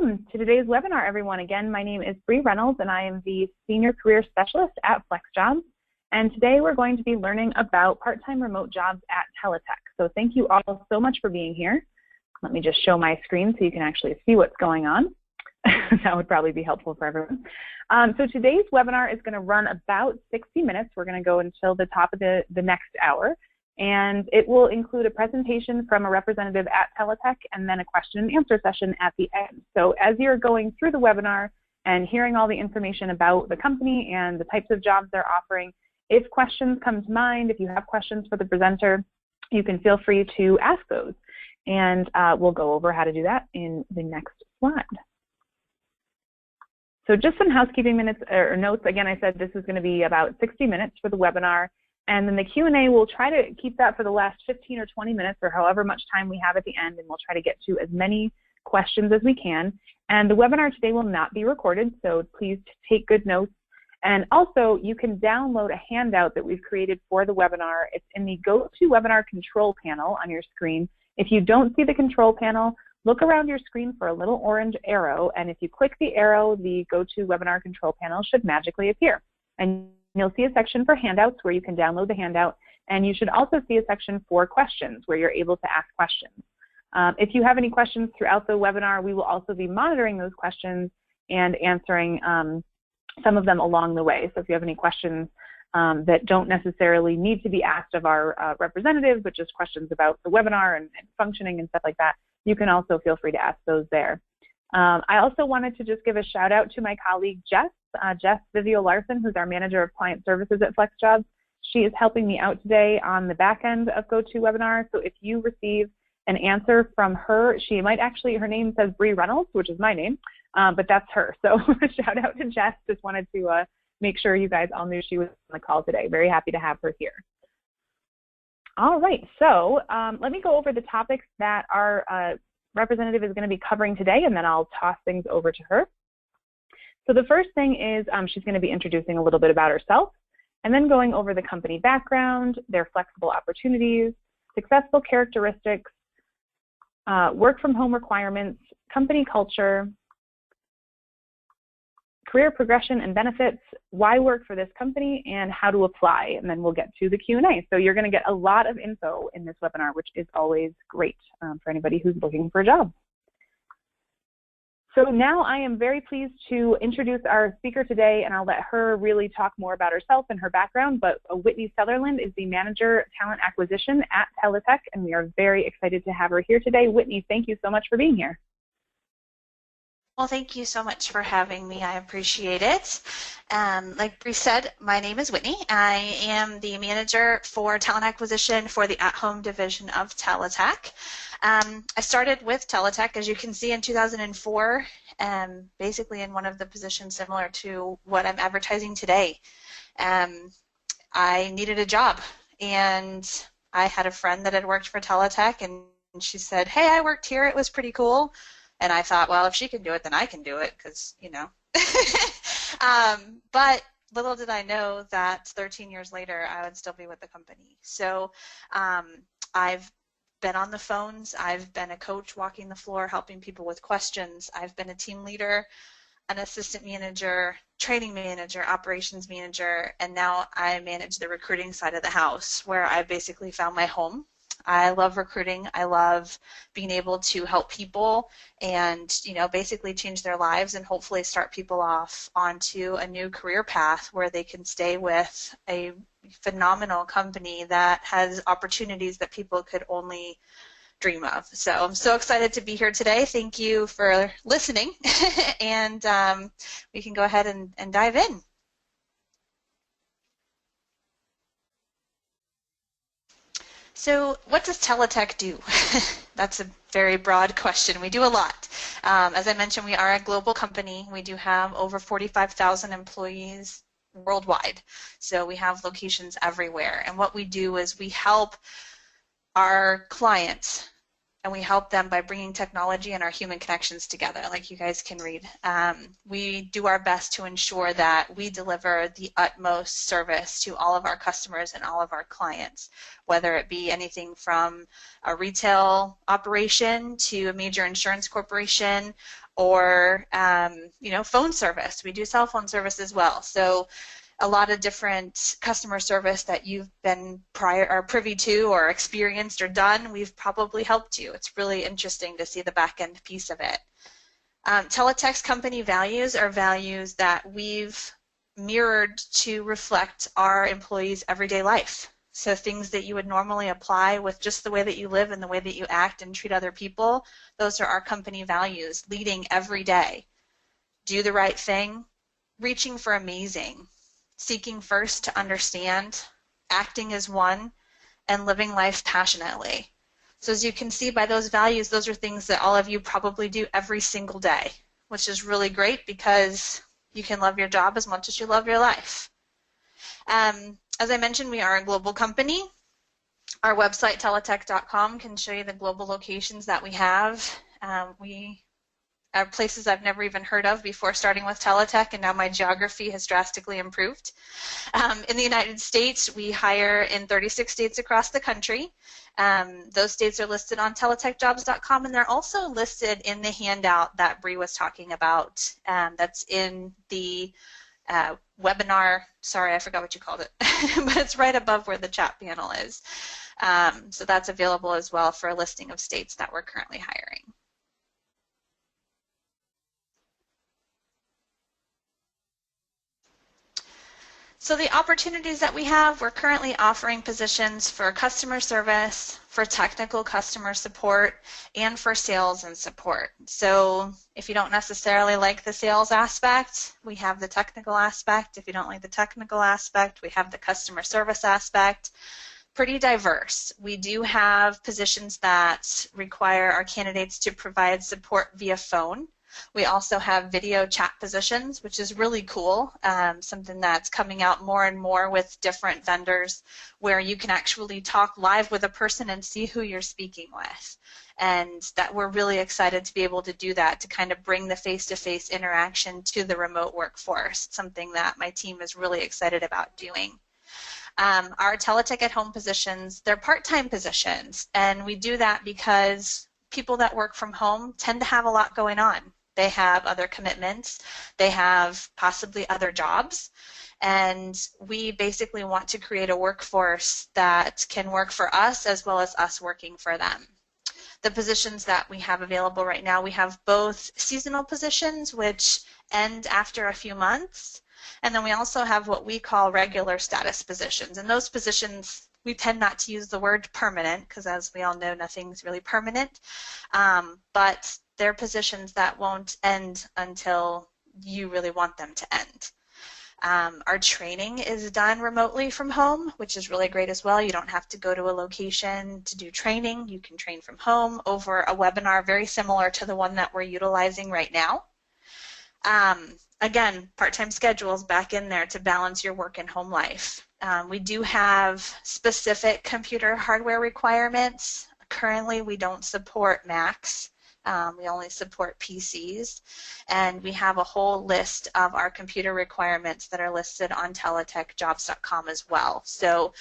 welcome to today's webinar, everyone. Again, my name is Bree Reynolds, and I am the Senior Career Specialist at FlexJobs. And today we're going to be learning about part-time remote jobs at TTEC. So thank you all so much for being here. Let me just show my screen so you can actually see what's going on. That would probably be helpful for everyone. So today's webinar is going to run about 60 minutes. We're going to go until the top of the next hour. And it will include a presentation from a representative at TTEC and then a question and answer session at the end. So as you're going through the webinar and hearing all the information about the company and the types of jobs they're offering, if questions come to mind, if you have questions for the presenter, you can feel free to ask those. And we'll go over how to do that in the next slide. So just some housekeeping minutes or notes. Again, I said this is going to be about 60 minutes for the webinar. And then the Q&A, we'll try to keep that for the last 15 or 20 minutes or however much time we have at the end, and we'll try to get to as many questions as we can. And the webinar today will not be recorded, so please take good notes. And also, you can download a handout that we've created for the webinar. It's in the GoToWebinar control panel on your screen. If you don't see the control panel, look around your screen for a little orange arrow, and if you click the arrow, the GoToWebinar control panel should magically appear. And you'll see a section for handouts where you can download the handout, and you should also see a section for questions where you're able to ask questions. If you have any questions throughout the webinar, we will also be monitoring those questions and answering some of them along the way. So if you have any questions that don't necessarily need to be asked of our representatives, but just questions about the webinar and functioning and stuff like that, you can also feel free to ask those there. I also wanted to just give a shout out to my colleague Jess Vivio Larson, who's our Manager of Client Services at FlexJobs. She is helping me out today on the back end of GoToWebinar. So if you receive an answer from her, she might actually, her name says Bree Reynolds, which is my name, but that's her. So shout out to Jess. Just wanted to make sure you guys all knew she was on the call today. Very happy to have her here. All right, so let me go over the topics that our representative is going to be covering today, and then I'll toss things over to her. So the first thing is she's going to be introducing a little bit about herself, and then going over the company background, their flexible opportunities, successful characteristics, work from home requirements, company culture, career progression and benefits, why work for this company, and how to apply. And then we'll get to the Q&A. So you're going to get a lot of info in this webinar, which is always great for anybody who's looking for a job. So now I am very pleased to introduce our speaker today, and I'll let her really talk more about herself and her background, but Whitney Sutherland is the Manager Talent Acquisition at TTEC, and we are very excited to have her here today. Whitney, thank you so much for being here. Well, thank you so much for having me. I appreciate it. Like Bree said, my name is Whitney. I am the Manager for Talent Acquisition for the at-home division of TTEC. I started with TTEC, as you can see, in 2004, basically in one of the positions similar to what I'm advertising today. I needed a job, and I had a friend that had worked for TTEC, and she said, hey, I worked here, it was pretty cool. And I thought, well, if she can do it, then I can do it, because, you know. But little did I know that 13 years later, I would still be with the company. So I've been on the phones. I've been a coach walking the floor, helping people with questions. I've been a team leader, an assistant manager, training manager, operations manager, and now I manage the recruiting side of the house, where I basically found my home. I love recruiting. I love being able to help people and, you know, basically change their lives and hopefully start people off onto a new career path where they can stay with a phenomenal company that has opportunities that people could only dream of. So I'm so excited to be here today. Thank you for listening, and we can go ahead and dive in. So what does TTEC do? That's a very broad question. We do a lot. As I mentioned, we are a global company. We do have over 45,000 employees worldwide. So we have locations everywhere. And what we do is we help our clients and we help them by bringing technology and our human connections together, like you guys can read. We do our best to ensure that we deliver the utmost service to all of our customers and all of our clients, whether it be anything from a retail operation to a major insurance corporation, or phone service. We do cell phone service as well. So a lot of different customer service that you've been privy to or experienced or done, we've probably helped you. It's really interesting to see the back end piece of it. TTEC's company values are values that we've mirrored to reflect our employees' everyday life. So things that you would normally apply with just the way that you live and the way that you act and treat other people, those are our company values, leading every day. Do the right thing, reaching for amazing, seeking first to understand, acting as one, and living life passionately. So as you can see by those values, those are things that all of you probably do every single day, which is really great because you can love your job as much as you love your life. As I mentioned, we are a global company. Our website, TTEC.com, can show you the global locations that we have. We are places I've never even heard of before starting with TTEC, and now my geography has drastically improved. In the United States, we hire in 36 states across the country. Those states are listed on TTECjobs.com, and they're also listed in the handout that Bree was talking about. That's in the webinar. Sorry, I forgot what you called it, but it's right above where the chat panel is. So that's available as well for a listing of states that we're currently hiring. So the opportunities that we have, we're currently offering positions for customer service, for technical customer support, and for sales and support. So if you don't necessarily like the sales aspect, we have the technical aspect. If you don't like the technical aspect, we have the customer service aspect. Pretty diverse. We do have positions that require our candidates to provide support via phone. We also have video chat positions, which is really cool, something that's coming out more and more with different vendors where you can actually talk live with a person and see who you're speaking with. And that we're really excited to be able to do that, to kind of bring the face-to-face interaction to the remote workforce, something that my team is really excited about doing. Our TTEC at home positions, they're part-time positions, and we do that because people that work from home tend to have a lot going on. They have other commitments, they have possibly other jobs, and we basically want to create a workforce that can work for us as well as us working for them. The positions that we have available right now, we have both seasonal positions, which end after a few months, and then we also have what we call regular status positions. And those positions, we tend not to use the word permanent because, as we all know, nothing's really permanent, but they're positions that won't end until you really want them to end. Our training is done remotely from home, which is really great as well. You don't have to go to a location to do training. You can train from home over a webinar very similar to the one that we're utilizing right now. Again, part-time schedules back in there to balance your work and home life. We do have specific computer hardware requirements. Currently, we don't support Macs. We only support PCs, and we have a whole list of our computer requirements that are listed on TTECjobs.com as well. So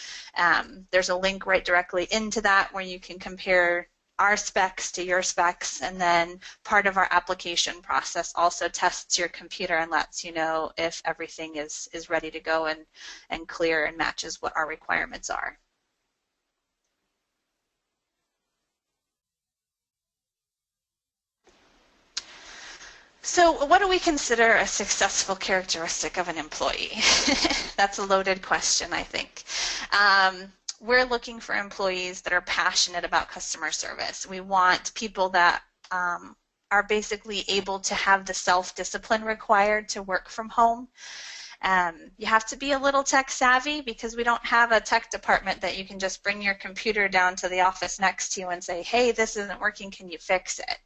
there's a link right directly into that where you can compare our specs to your specs, and then part of our application process also tests your computer and lets you know if everything is ready to go and clear and matches what our requirements are. So what do we consider a successful characteristic of an employee? That's a loaded question, I think. We're looking for employees that are passionate about customer service. We want people that are basically able to have the self-discipline required to work from home. You have to be a little tech savvy because we don't have a tech department that you can just bring your computer down to the office next to you and say, hey, this isn't working, can you fix it?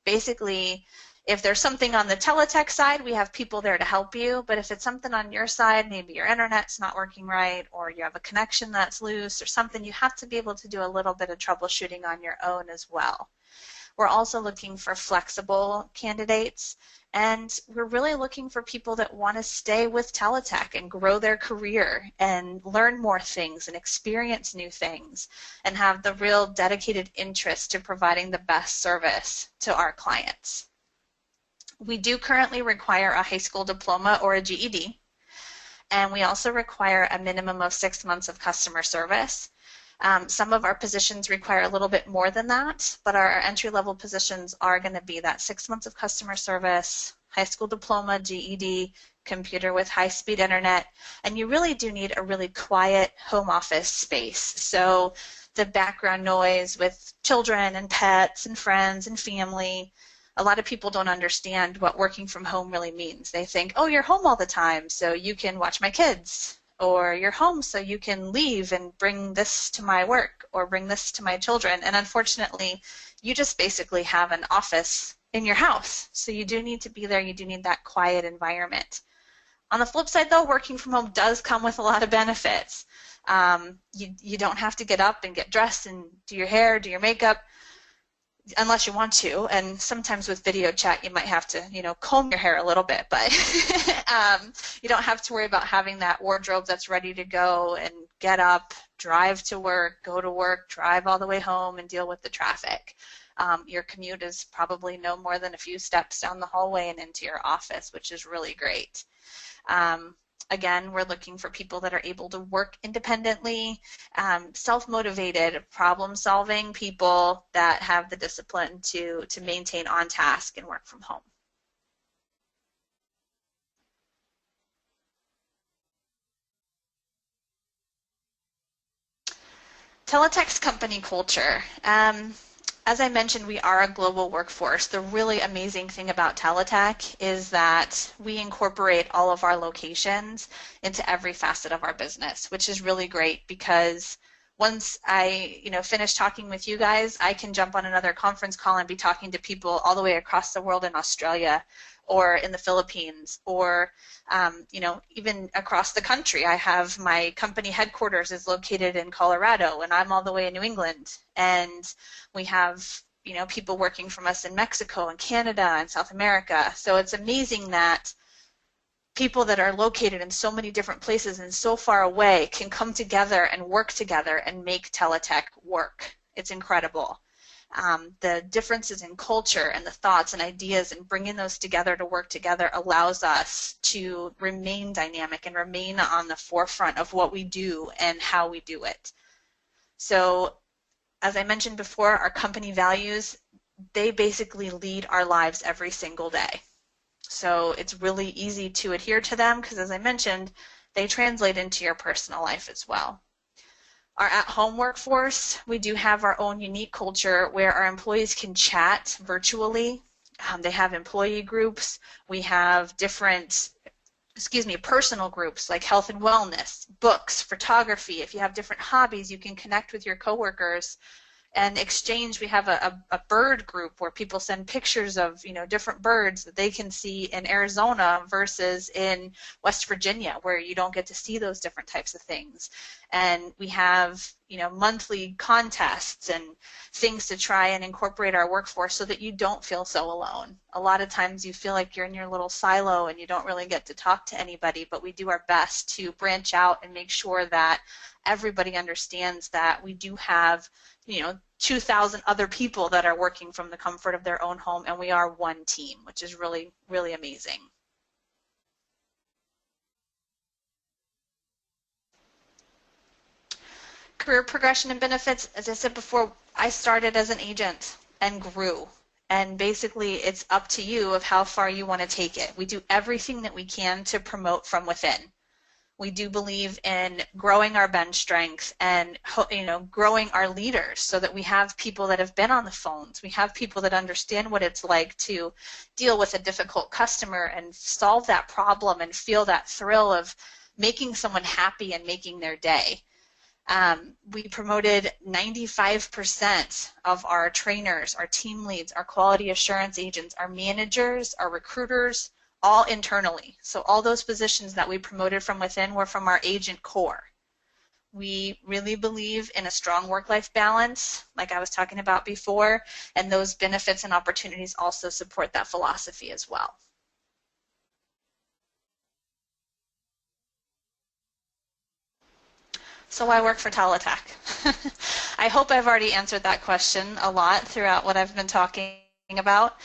Basically, if there's something on the TTEC side, we have people there to help you, but if it's something on your side, maybe your internet's not working right, or you have a connection that's loose or something, you have to be able to do a little bit of troubleshooting on your own as well. We're also looking for flexible candidates, and we're really looking for people that want to stay with TTEC and grow their career and learn more things and experience new things and have the real dedicated interest to providing the best service to our clients. We do currently require a high school diploma or a GED, and we also require a minimum of 6 months of customer service. Some of our positions require a little bit more than that, but our entry-level positions are going to be that 6 months of customer service, high school diploma, GED, computer with high-speed internet, and you really do need a really quiet home office space. So the background noise with children and pets and friends and family, a lot of people don't understand what working from home really means. They think, oh, you're home all the time, so you can watch my kids. Or you're home so you can leave and bring this to my work or bring this to my children. And unfortunately, you just basically have an office in your house. So you do need to be there. You do need that quiet environment. On the flip side, though, working from home does come with a lot of benefits. You don't have to get up and get dressed and do your hair, do your makeup, unless you want to, and sometimes with video chat you might have to, comb your hair a little bit, but you don't have to worry about having that wardrobe that's ready to go and get up, drive to work, go to work, drive all the way home, and deal with the traffic. Your commute is probably no more than a few steps down the hallway and into your office, which is really great. Again, we're looking for people that are able to work independently, self-motivated, problem-solving people that have the discipline to maintain on task and work from home. TTEC's company culture. As I mentioned, we are a global workforce. The really amazing thing about TTEC is that we incorporate all of our locations into every facet of our business, which is really great because once I finish talking with you guys, I can jump on another conference call and be talking to people all the way across the world in Australia or in the Philippines or even across the country. I have my company headquarters is located in Colorado and I'm all the way in New England, and we have people working from us in Mexico and Canada and South America. So it's amazing that people that are located in so many different places and so far away can come together and work together and make TTEC work. It's incredible. The differences in culture and the thoughts and ideas and bringing those together to work together allows us to remain dynamic and remain on the forefront of what we do and how we do it. So as I mentioned before, our company values, they basically lead our lives every single day. So it's really easy to adhere to them because, as I mentioned, they translate into your personal life as well. Our at-home workforce, we do have our own unique culture where our employees can chat virtually. They have employee groups. We have different, personal groups like health and wellness, books, photography. If you have different hobbies, you can connect with your coworkers and exchange. We have a bird group where people send pictures of different birds that they can see in Arizona versus in West Virginia, where you don't get to see those different types of things. And we have monthly contests and things to try and incorporate our workforce so that you don't feel so alone. A lot of times you feel like you're in your little silo and you don't really get to talk to anybody, but we do our best to branch out and make sure that everybody understands that we do have 2,000 other people that are working from the comfort of their own home, and we are one team, which is really, really amazing. Career progression and benefits, as I said before, I started as an agent and grew. And basically, it's up to you of how far you want to take it. We do everything that we can to promote from within. We do believe in growing our bench strength and growing our leaders so that we have people that have been on the phones. We have people that understand what it's like to deal with a difficult customer and solve that problem and feel that thrill of making someone happy and making their day. We promoted 95% of our trainers, our team leads, our quality assurance agents, our managers, our recruiters, all internally. So all those positions that we promoted from within were from our agent core. We really believe in a strong work-life balance, like I was talking about before, and those benefits and opportunities also support that philosophy as well. So I work for TTEC. I hope I've already answered that question a lot throughout what I've been talking about,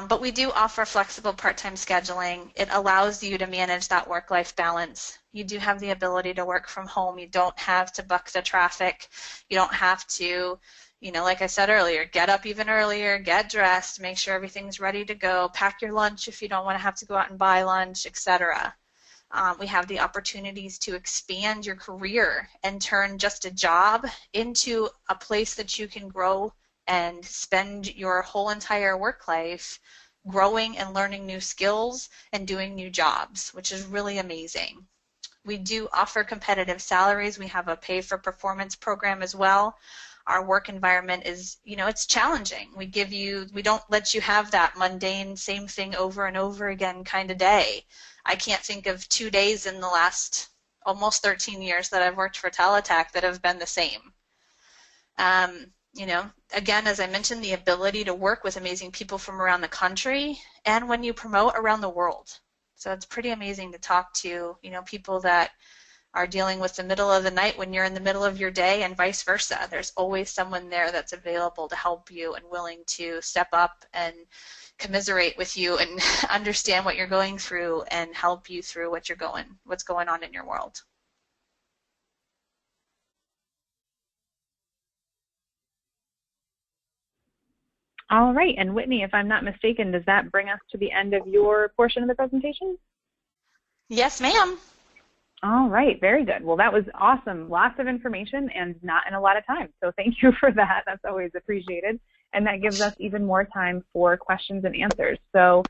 but we do offer flexible part-time scheduling. It allows you to manage that work-life balance. You do have the ability to work from home. You don't have to buck the traffic. You don't have to, you know, like I said earlier, get up even earlier, get dressed, make sure everything's ready to go, pack your lunch if you don't want to have to go out and buy lunch, etc. We have the opportunities to expand your career and turn just a job into a place that you can grow and spend your whole entire work life growing and learning new skills and doing new jobs, which is really amazing. We do offer competitive salaries. We have a pay for performance program as well. Our work environment is, you know, it's challenging. We don't let you have that mundane same thing over and over again kind of day. I can't think of 2 days in the last almost 13 years that I've worked for TTEC that have been the same. You know, again, as I mentioned, the ability to work with amazing people from around the country and when you promote around the world. So it's pretty amazing to talk to, you know, people that are dealing with the middle of the night when you're in the middle of your day and vice versa. There's always someone there that's available to help you and willing to step up and commiserate with you and understand what you're going through and help you through what's going on in your world. All right, and Whitney, if I'm not mistaken, does that bring us to the end of your portion of the presentation? Yes, ma'am. All right, very good. Well, that was awesome. Lots of information and not in a lot of time. So thank you for that. That's always appreciated. And that gives us even more time for questions and answers. So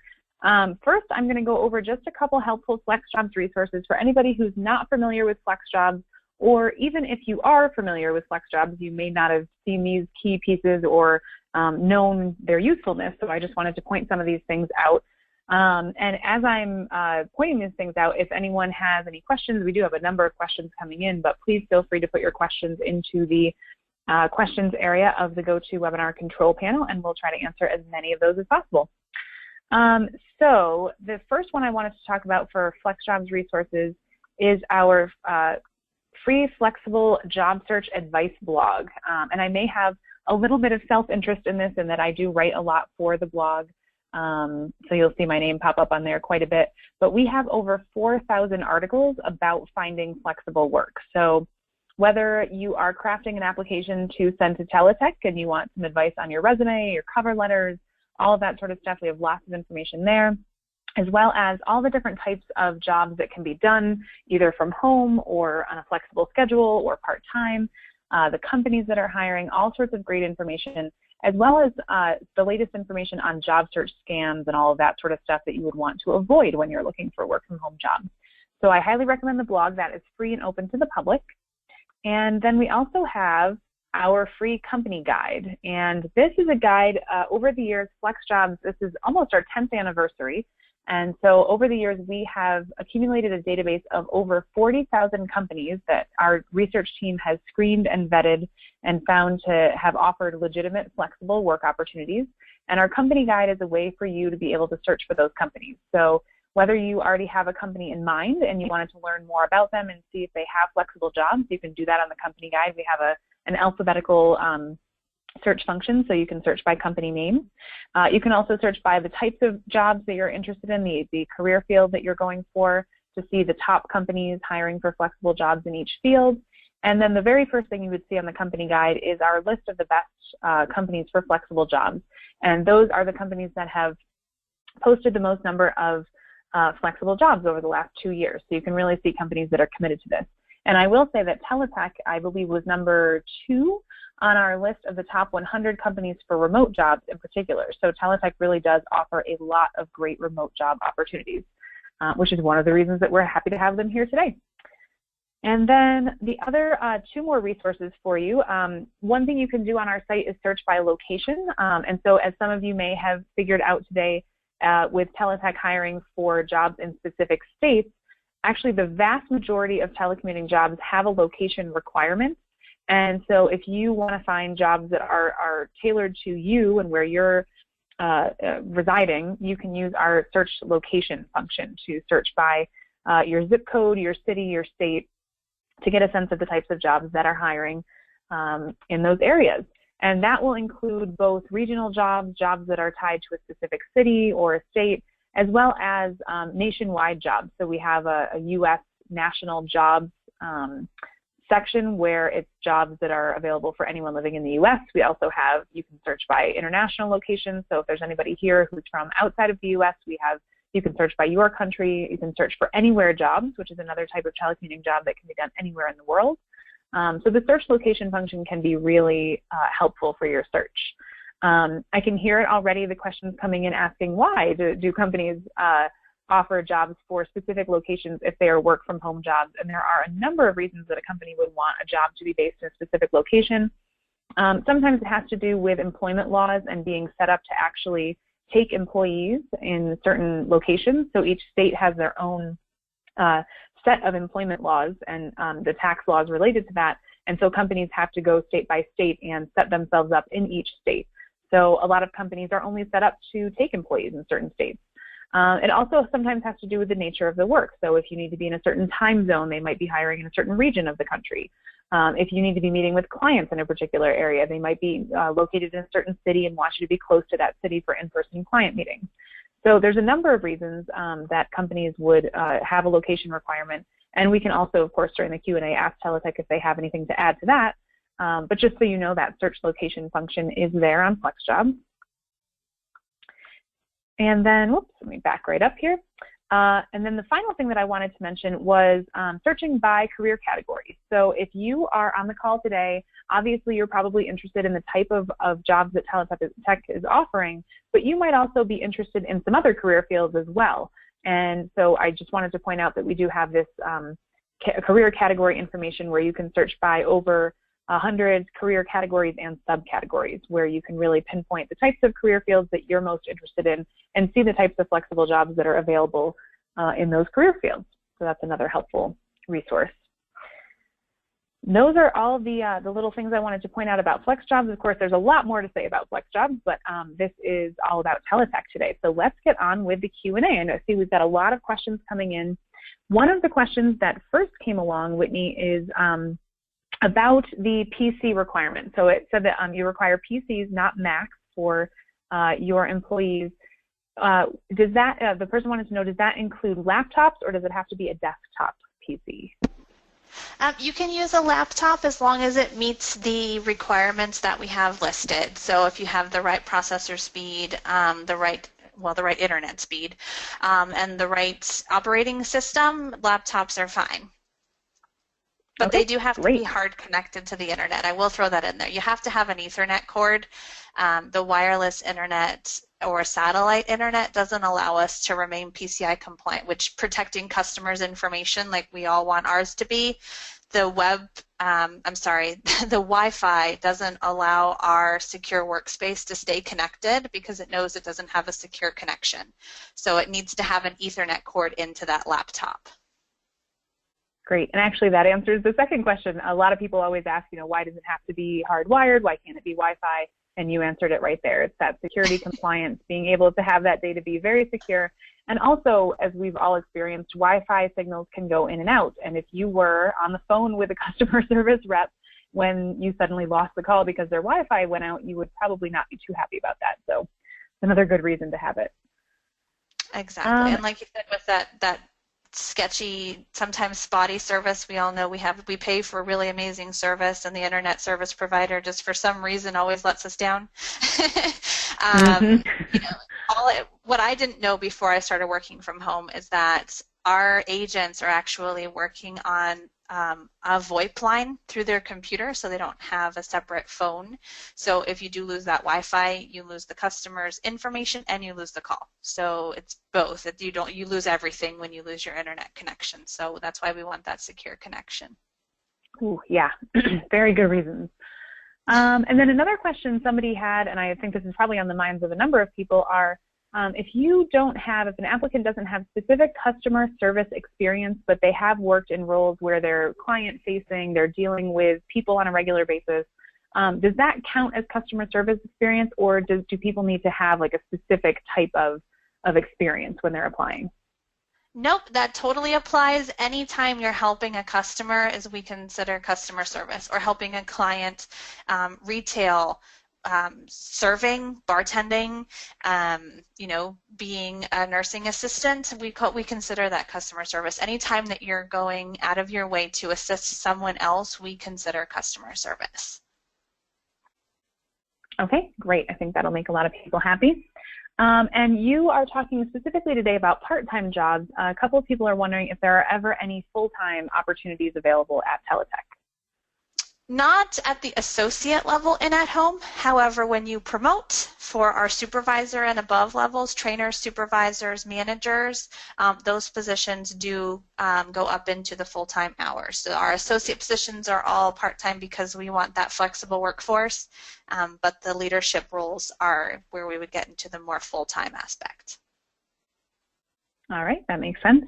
first, I'm going to go over just a couple helpful FlexJobs resources for anybody who's not familiar with FlexJobs, or even if you are familiar with FlexJobs, you may not have seen these key pieces or known their usefulness. So I just wanted to point some of these things out. And as I'm pointing these things out, if anyone has any questions, we do have a number of questions coming in, but please feel free to put your questions into the questions area of the GoToWebinar control panel, and we'll try to answer as many of those as possible. So the first one I wanted to talk about for FlexJobs resources is our free flexible job search advice blog. And I may have a little bit of self-interest in this, in that I do write a lot for the blog. So you'll see my name pop up on there quite a bit. But we have over 4,000 articles about finding flexible work. So whether you are crafting an application to send to TTEC and you want some advice on your resume, your cover letters, all of that sort of stuff, we have lots of information there, as well as all the different types of jobs that can be done either from home or on a flexible schedule or part-time, the companies that are hiring, all sorts of great information, as well as the latest information on job search scams and all of that sort of stuff that you would want to avoid when you're looking for work from home jobs. So I highly recommend the blog. That is free and open to the public. And then we also have our free company guide. And this is a guide over the years, FlexJobs, this is almost our 10th anniversary. And so over the years, we have accumulated a database of over 40,000 companies that our research team has screened and vetted and found to have offered legitimate, flexible work opportunities. And our company guide is a way for you to be able to search for those companies. So whether you already have a company in mind and you wanted to learn more about them and see if they have flexible jobs, you can do that on the company guide. We have an alphabetical search function, so you can search by company name. You can also search by the types of jobs that you're interested in, the career field that you're going for, to see the top companies hiring for flexible jobs in each field. And then the very first thing you would see on the company guide is our list of the best companies for flexible jobs. And those are the companies that have posted the most number of flexible jobs over the last 2 years. So you can really see companies that are committed to this. And I will say that TTEC, I believe, was number 2 on our list of the top 100 companies for remote jobs in particular. So TTEC really does offer a lot of great remote job opportunities, which is one of the reasons that we're happy to have them here today. And then the other 2 more resources for you. One thing you can do on our site is search by location. And so as some of you may have figured out today, with TTEC hiring for jobs in specific states, actually the vast majority of telecommuting jobs have a location requirement. And so if you want to find jobs that are tailored to you and where you're residing, you can use our search location function to search by your zip code, your city, your state, to get a sense of the types of jobs that are hiring in those areas. And that will include both regional jobs, jobs that are tied to a specific city or a state, as well as nationwide jobs. So we have a U.S. national jobs section where it's jobs that are available for anyone living in the U.S. We also have, you can search by international locations. So if there's anybody here who's from outside of the U.S., you can search by your country. You can search for anywhere jobs, which is another type of telecommuting job that can be done anywhere in the world. So the search location function can be really helpful for your search. I can hear it already, the questions coming in asking why do companies offer jobs for specific locations if they are work from home jobs. And there are a number of reasons that a company would want a job to be based in a specific location. Sometimes it has to do with employment laws and being set up to actually take employees in certain locations. So each state has their own set of employment laws and the tax laws related to that. And so companies have to go state by state and set themselves up in each state. So a lot of companies are only set up to take employees in certain states. It also sometimes has to do with the nature of the work. So if you need to be in a certain time zone, they might be hiring in a certain region of the country. If you need to be meeting with clients in a particular area, they might be located in a certain city and want you to be close to that city for in-person client meetings. So there's a number of reasons that companies would have a location requirement. And we can also, of course, during the Q&A, ask TTEC if they have anything to add to that. But just so you know, that search location function is there on FlexJobs. And then, whoops, let me back right up here. And then the final thing that I wanted to mention was searching by career categories. So if you are on the call today, obviously you're probably interested in the type of jobs that TTEC is offering, but you might also be interested in some other career fields as well. And so I just wanted to point out that we do have this career category information where you can search by over 100 career categories and subcategories, where you can really pinpoint the types of career fields that you're most interested in and see the types of flexible jobs that are available in those career fields. So that's another helpful resource. Those are all the little things I wanted to point out about FlexJobs. Of course, there's a lot more to say about FlexJobs, but this is all about TTEC today. So let's get on with the Q&A. And I see we've got a lot of questions coming in. One of the questions that first came along, Whitney, is about the PC requirement. So it said that you require PCs, not Macs, for your employees. Does that, the person wanted to know, does that include laptops or does it have to be a desktop PC? You can use a laptop as long as it meets the requirements that we have listed. So if you have the right processor speed, the right internet speed, and the right operating system, laptops are fine. But okay, they do have to be hard connected to the internet. I will throw that in there. You have to have an Ethernet cord. The wireless internet or satellite internet doesn't allow us to remain PCI compliant, which protecting customers' information like we all want ours to be. The the Wi-Fi doesn't allow our secure workspace to stay connected because it knows it doesn't have a secure connection. So it needs to have an Ethernet cord into that laptop. Great, and actually that answers the second question. A lot of people always ask, why does it have to be hardwired? Why can't it be Wi-Fi? And you answered it right there. It's that security compliance, being able to have that data be very secure. And also, as we've all experienced, Wi-Fi signals can go in and out. And if you were on the phone with a customer service rep when you suddenly lost the call because their Wi-Fi went out, you would probably not be too happy about that. So it's another good reason to have it. Exactly, and like you said, with that sketchy, sometimes spotty service, we all know we pay for really amazing service, and the internet service provider just for some reason always lets us down. What I didn't know before I started working from home is that our agents are actually working on a VoIP line through their computer, so they don't have a separate phone. So if you do lose that Wi-Fi, you lose the customer's information and you lose the call. So it's both. You lose everything when you lose your internet connection. So that's why we want that secure connection. Ooh, yeah, very good reasons. And then another question somebody had, and I think this is probably on the minds of a number of people, are If an applicant doesn't have specific customer service experience, but they have worked in roles where they're client-facing, they're dealing with people on a regular basis, does that count as customer service experience, or do people need to have like a specific type of experience when they're applying? Nope, that totally applies. Anytime you're helping a customer is we consider customer service, or helping a client, retail, serving, bartending, being a nursing assistant, we consider that customer service. Anytime that you're going out of your way to assist someone else, we consider customer service. Okay, great. I think that'll make a lot of people happy. And you are talking specifically today about part-time jobs. A couple of people are wondering if there are ever any full-time opportunities available at TTEC. Not at the associate level in at home. However, when you promote for our supervisor and above levels, trainers, supervisors, managers, those positions do go up into the full-time hours. So our associate positions are all part-time because we want that flexible workforce, but the leadership roles are where we would get into the more full-time aspect. All right, that makes sense.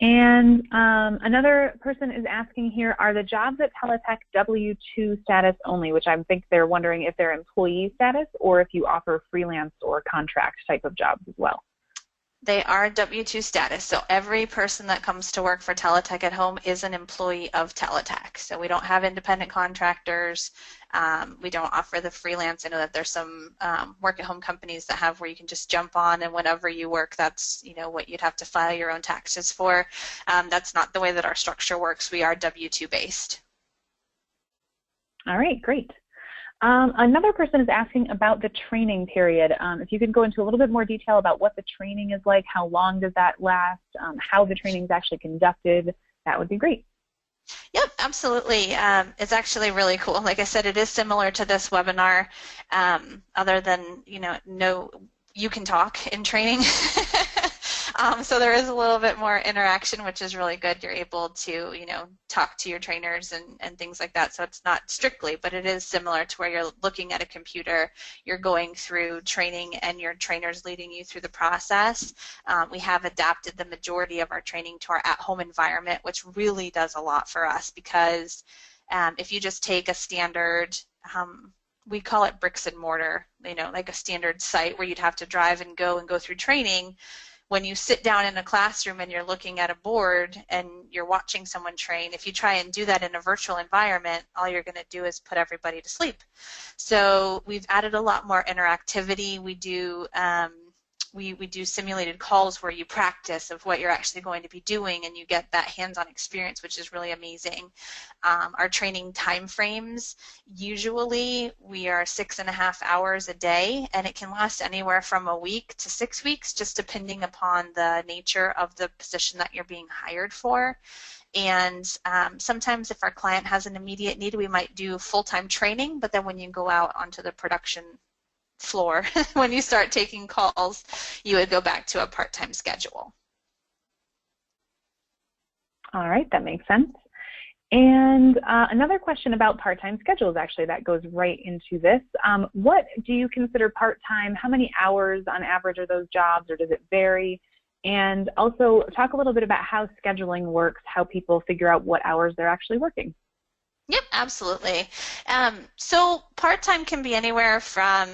And another person is asking here, are the jobs at TTEC W-2 status only, which I think they're wondering if they're employee status or if you offer freelance or contract type of jobs as well. They are W-2 status, so every person that comes to work for TTEC at home is an employee of TTEC. So we don't have independent contractors. We don't offer the freelance. I know that there's some work-at-home companies that have where you can just jump on, and whenever you work, that's what you'd have to file your own taxes for. That's not the way that our structure works. We are W-2 based. All right, great. Another person is asking about the training period. If you could go into a little bit more detail about what the training is like, how long does that last, how the training is actually conducted, that would be great. Yep, absolutely. It's actually really cool. Like I said, it is similar to this webinar, other than, you can talk in training. So there is a little bit more interaction, which is really good. You're able to, talk to your trainers and things like that. So it's not strictly, but it is similar to where you're looking at a computer, you're going through training, and your trainer's leading you through the process. We have adapted the majority of our training to our at-home environment, which really does a lot for us, because if you just take a standard, we call it bricks and mortar, like a standard site where you'd have to drive and go through training. When you sit down in a classroom and you're looking at a board and you're watching someone train, if you try and do that in a virtual environment, all you're going to do is put everybody to sleep. So we've added a lot more interactivity. We do we do simulated calls where you practice of what you're actually going to be doing, and you get that hands-on experience, which is really amazing. Our training time frames, usually we are 6.5 hours a day, and it can last anywhere from a week to 6 weeks, just depending upon the nature of the position that you're being hired for. And sometimes if our client has an immediate need, we might do full-time training, but then when you go out onto the production floor, when you start taking calls, you would go back to a part-time schedule. All right, that makes sense. And another question about part-time schedules, actually, that goes right into this. What do you consider part-time? How many hours on average are those jobs, or does it vary? And also talk a little bit about how scheduling works, how people figure out what hours they're actually working. Yep, absolutely. So part-time can be anywhere from,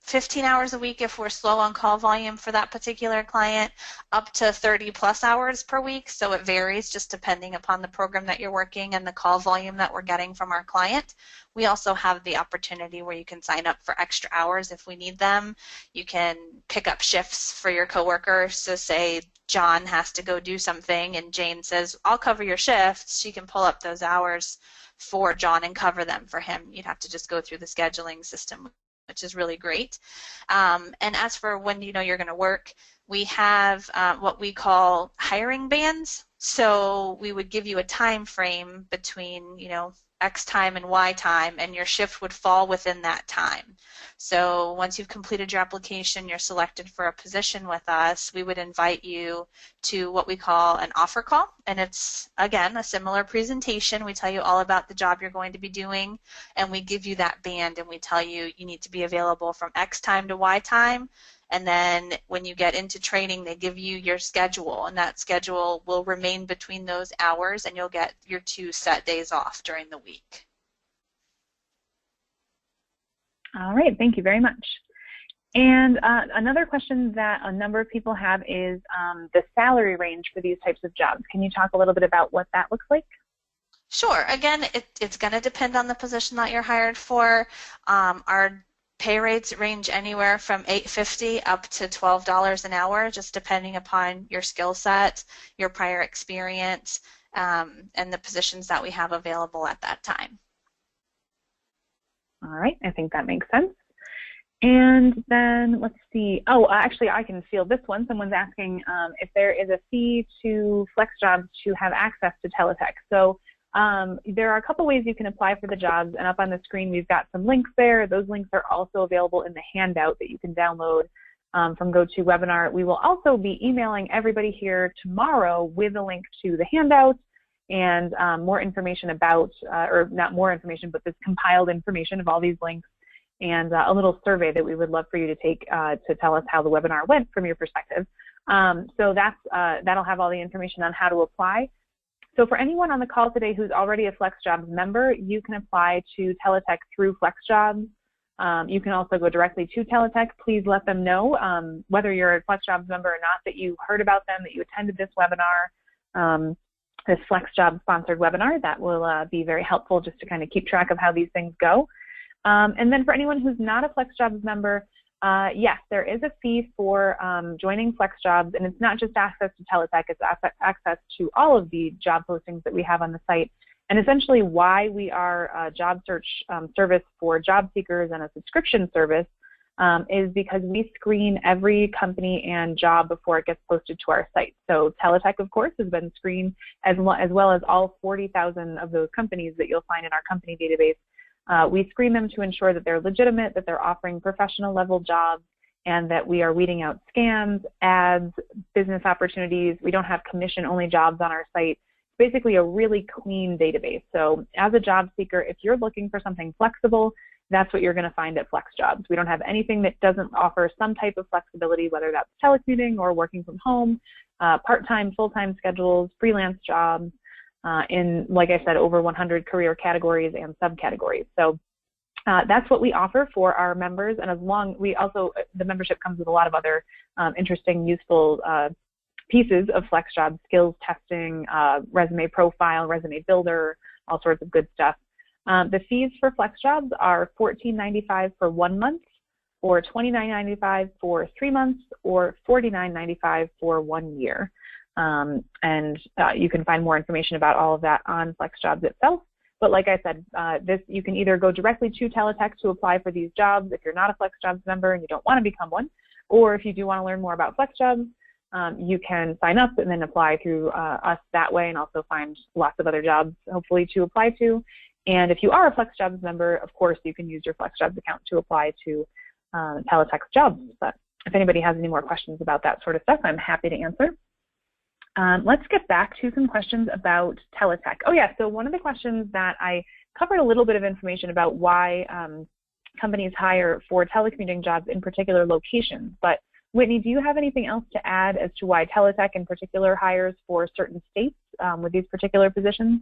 15 hours a week if we're slow on call volume for that particular client, up to 30 plus hours per week. So it varies just depending upon the program that you're working and the call volume that we're getting from our client. We also have the opportunity where you can sign up for extra hours if we need them. You can pick up shifts for your coworker. So say John has to go do something and Jane says, I'll cover your shifts. She can pull up those hours for John and cover them for him. You'd have to just go through the scheduling system, which is really great. And as for when you're going to work, we have what we call hiring bands. So we would give you a time frame between, X time and Y time, and your shift would fall within that time. So once you've completed your application, you're selected for a position with us, we would invite you to what we call an offer call. And it's, again, a similar presentation. We tell you all about the job you're going to be doing, and we give you that band, and we tell you you need to be available from X time to Y time. And then when you get into training, they give you your schedule, and that schedule will remain between those hours, and you'll get your 2 set days off during the week. All right, thank you very much. And another question that a number of people have is the salary range for these types of jobs. Can you talk a little bit about what that looks like? Sure. Again, it's going to depend on the position that you're hired for. Our pay rates range anywhere from $8.50 up to $12 an hour, just depending upon your skill set, your prior experience, and the positions that we have available at that time. All right, I think that makes sense. And then let's see. Oh, actually, I can field this one. Someone's asking if there is a fee to FlexJobs to have access to TTEC. So there are a couple ways you can apply for the jobs, and up on the screen we've got some links there. Those links are also available in the handout that you can download from GoToWebinar. We will also be emailing everybody here tomorrow with a link to the handout and more information about, or not more information, but this compiled information of all these links, and a little survey that we would love for you to take to tell us how the webinar went from your perspective. So that'll have all the information on how to apply. So for anyone on the call today who's already a FlexJobs member, you can apply to TTEC through FlexJobs. You can also go directly to TTEC. Please let them know whether you're a FlexJobs member or not that you heard about them, that you attended this webinar, this FlexJobs sponsored webinar. That will be very helpful just to kind of keep track of how these things go. And then for anyone who's not a FlexJobs member, yes, there is a fee for joining FlexJobs, and it's not just access to TTEC, it's access to all of the job postings that we have on the site. And essentially why we are a job search service for job seekers and a subscription service is because we screen every company and job before it gets posted to our site. So TTEC, of course, has been screened as well as all 40,000 of those companies that you'll find in our company database. We screen them to ensure that they're legitimate, that they're offering professional level jobs, and that we are weeding out scams, ads, business opportunities. We don't have commission-only jobs on our site. It's basically a really clean database. So as a job seeker, if you're looking for something flexible, that's what you're going to find at FlexJobs. We don't have anything that doesn't offer some type of flexibility, whether that's telecommuting or working from home, part-time, full-time schedules, freelance jobs, in, like I said, over 100 career categories and subcategories. So that's what we offer for our members, and the membership comes with a lot of other interesting, useful pieces of FlexJobs, skills testing, resume profile, resume builder, all sorts of good stuff. The fees for FlexJobs are $14.95 for 1 month, or $29.95 for 3 months, or $49.95 for 1 year. You can find more information about all of that on FlexJobs itself. But like I said, you can either go directly to TTEC to apply for these jobs if you're not a FlexJobs member and you don't want to become one, or if you do want to learn more about FlexJobs, you can sign up and then apply through us that way, and also find lots of other jobs, hopefully, to apply to. And if you are a FlexJobs member, of course, you can use your FlexJobs account to apply to TTEC's jobs. But if anybody has any more questions about that sort of stuff, I'm happy to answer. Let's get back to some questions about TTEC. Oh yeah, so one of the questions that I covered a little bit of information about why companies hire for telecommuting jobs in particular locations. But Whitney, do you have anything else to add as to why TTEC in particular hires for certain states with these particular positions?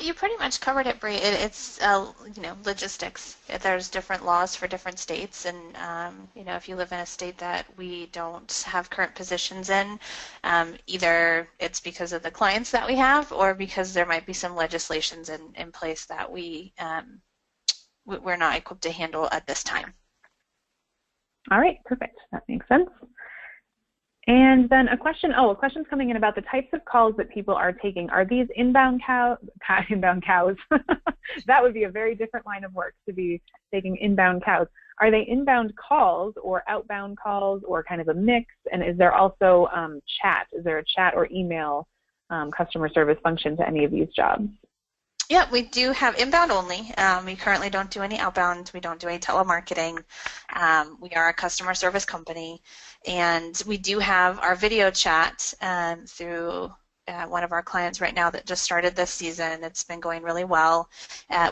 You pretty much covered it, Bree. It's logistics. There's different laws for different states, and if you live in a state that we don't have current positions in, either it's because of the clients that we have, or because there might be some legislations in place that we're not equipped to handle at this time. All right, perfect. That makes sense. And then a question's coming in about the types of calls that people are taking. Are these inbound cows? That would be a very different line of work, to be taking inbound cows. Are they inbound calls or outbound calls, or kind of a mix? And is there also chat? Is there a chat or email customer service function to any of these jobs? Yeah, we do have inbound only. We currently don't do any outbound. We don't do any telemarketing. We are a customer service company, and we do have our video chat through one of our clients right now that just started this season. It's been going really well.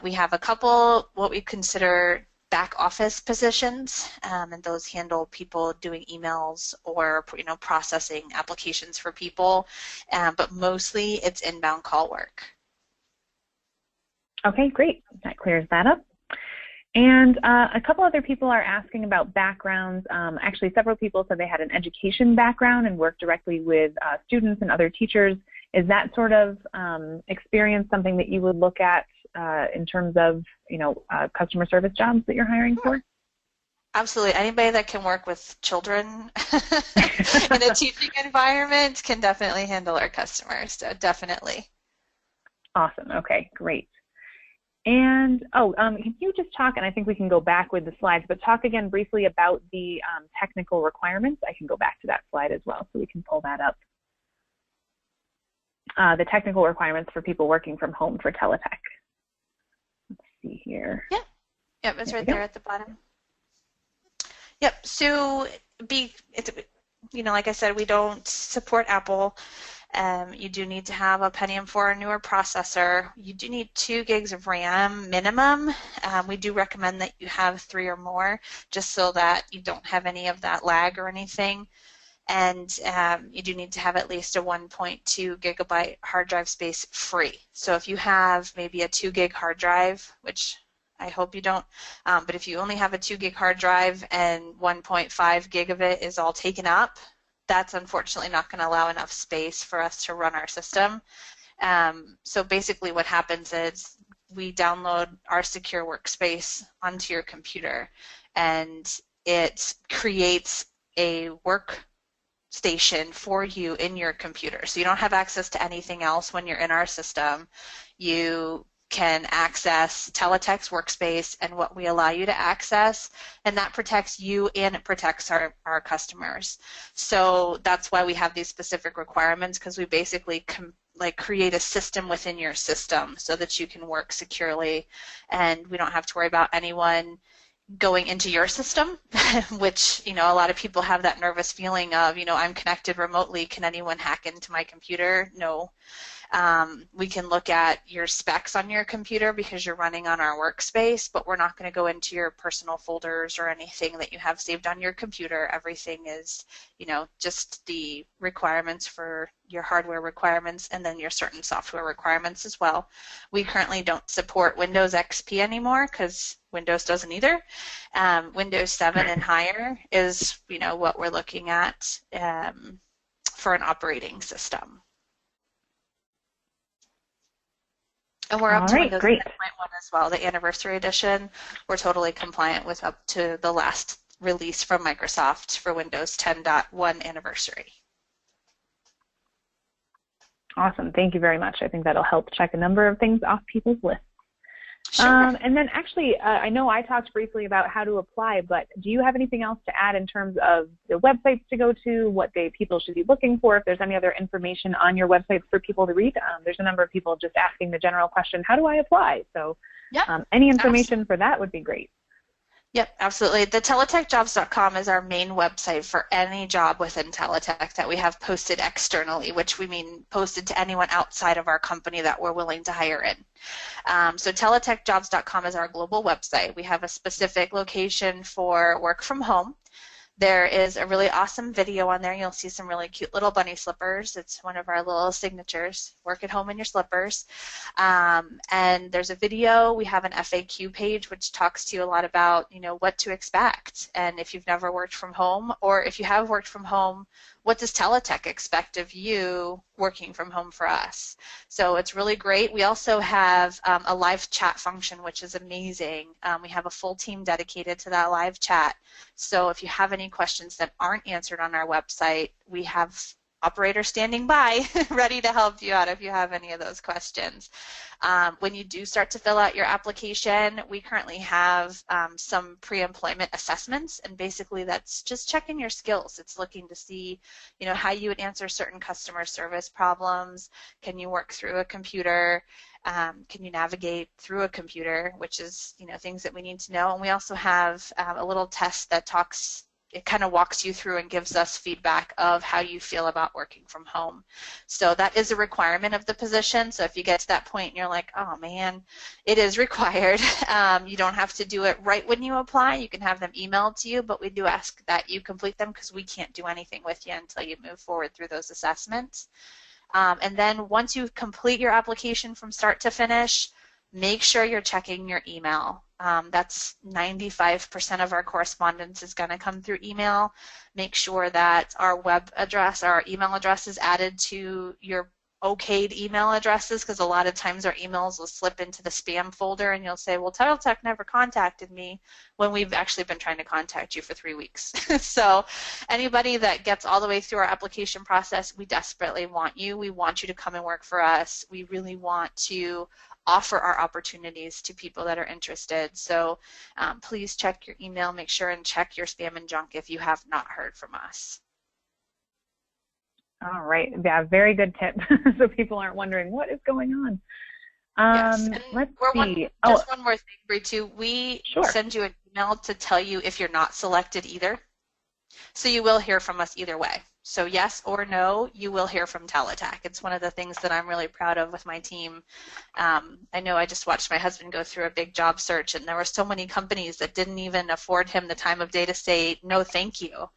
We have a couple what we consider back office positions, and those handle people doing emails or processing applications for people, but mostly it's inbound call work. Okay, great. That clears that up. And a couple other people are asking about backgrounds. Actually, several people said they had an education background and worked directly with students and other teachers. Is that sort of experience something that you would look at in terms of, customer service jobs that you're hiring for? Absolutely. Anybody that can work with children in a teaching environment can definitely handle our customers. So definitely. Awesome. Okay, great. And, can you just talk, and I think we can go back with the slides, but talk again briefly about the technical requirements. I can go back to that slide as well, so we can pull that up. The technical requirements for people working from home for TTEC. Let's see here. Yeah. Yep, it's right there at the bottom. Yep, so like I said, we don't support Apple. You do need to have a Pentium 4 or newer processor. You do need 2 gigs of RAM minimum. We do recommend that you have 3 or more, just so that you don't have any of that lag or anything. And you do need to have at least a 1.2 gigabyte hard drive space free. So if you have maybe a 2 gig hard drive, which I hope you don't, but if you only have a 2 gig hard drive and 1.5 gig of it is all taken up, that's unfortunately not going to allow enough space for us to run our system. So basically what happens is we download our secure workspace onto your computer, and it creates a workstation for you in your computer. So you don't have access to anything else when you're in our system. You can access TTEC's workspace and what we allow you to access, and that protects you and it protects our customers. So that's why we have these specific requirements, because we basically create a system within your system so that you can work securely, and we don't have to worry about anyone going into your system, which, a lot of people have that nervous feeling of, I'm connected remotely, can anyone hack into my computer? No. We can look at your specs on your computer because you're running on our workspace, but we're not going to go into your personal folders or anything that you have saved on your computer. Everything is, just the requirements for your hardware requirements and then your certain software requirements as well. We currently don't support Windows XP anymore because Windows doesn't either. Windows 7 and higher is, what we're looking at for an operating system. And we're up to Windows 10.1 as well, the anniversary edition. We're totally compliant with up to the last release from Microsoft for Windows 10.1 anniversary. Awesome. Thank you very much. I think that'll help check a number of things off people's lists. Sure. And then actually, I know I talked briefly about how to apply, but do you have anything else to add in terms of the websites to go to, what people should be looking for, if there's any other information on your websites for people to read? There's a number of people just asking the general question, how do I apply? So any information for that would be great. Yep, absolutely. The TTECjobs.com is our main website for any job within TTEC that we have posted externally, which we mean posted to anyone outside of our company that we're willing to hire in. So TTECjobs.com is our global website. We have a specific location for work from home. There is a really awesome video on there. You'll see some really cute little bunny slippers. It's one of our little signatures. Work at home in your slippers. And there's a video. We have an FAQ page which talks to you a lot about, what to expect. And if you've never worked from home, or if you have worked from home, what does TTEC expect of you working from home for us? So it's really great. We also have a live chat function, which is amazing. We have a full team dedicated to that live chat. So if you have any questions that aren't answered on our website, we have operators standing by ready to help you out if you have any of those questions. When you do start to fill out your application, we currently have some pre-employment assessments, and basically that's just checking your skills. It's looking to see, how you would answer certain customer service problems. Can you work through a computer? Can you navigate through a computer, which is, things that we need to know. And we also have a little test that talks it kind of walks you through and gives us feedback of how you feel about working from home. So that is a requirement of the position. So if you get to that point and you're like, oh man, it is required. You don't have to do it right when you apply. You can have them emailed to you, but we do ask that you complete them because we can't do anything with you until you move forward through those assessments. And then once you complete your application from start to finish, make sure you're checking your email. That's 95% of our correspondence is going to come through email. Make sure that our web address, our email address is added to your okayed email addresses, because a lot of times our emails will slip into the spam folder and you'll say, well, TTEC never contacted me, when we've actually been trying to contact you for 3 weeks. So anybody that gets all the way through our application process, we desperately want you. We want you to come and work for us. We really want to offer our opportunities to people that are interested. So please check your email, make sure and check your spam and junk if you have not heard from us. All right. Yeah, very good tip. So people aren't wondering what is going on. Yes. Let's see. Just one more thing, Bree, too. We Sure. send you an email to tell you if you're not selected either. So you will hear from us either way. So yes or no, you will hear from TTEC. It's one of the things that I'm really proud of with my team. I know I just watched my husband go through a big job search, and there were so many companies that didn't even afford him the time of day to say, no, thank you.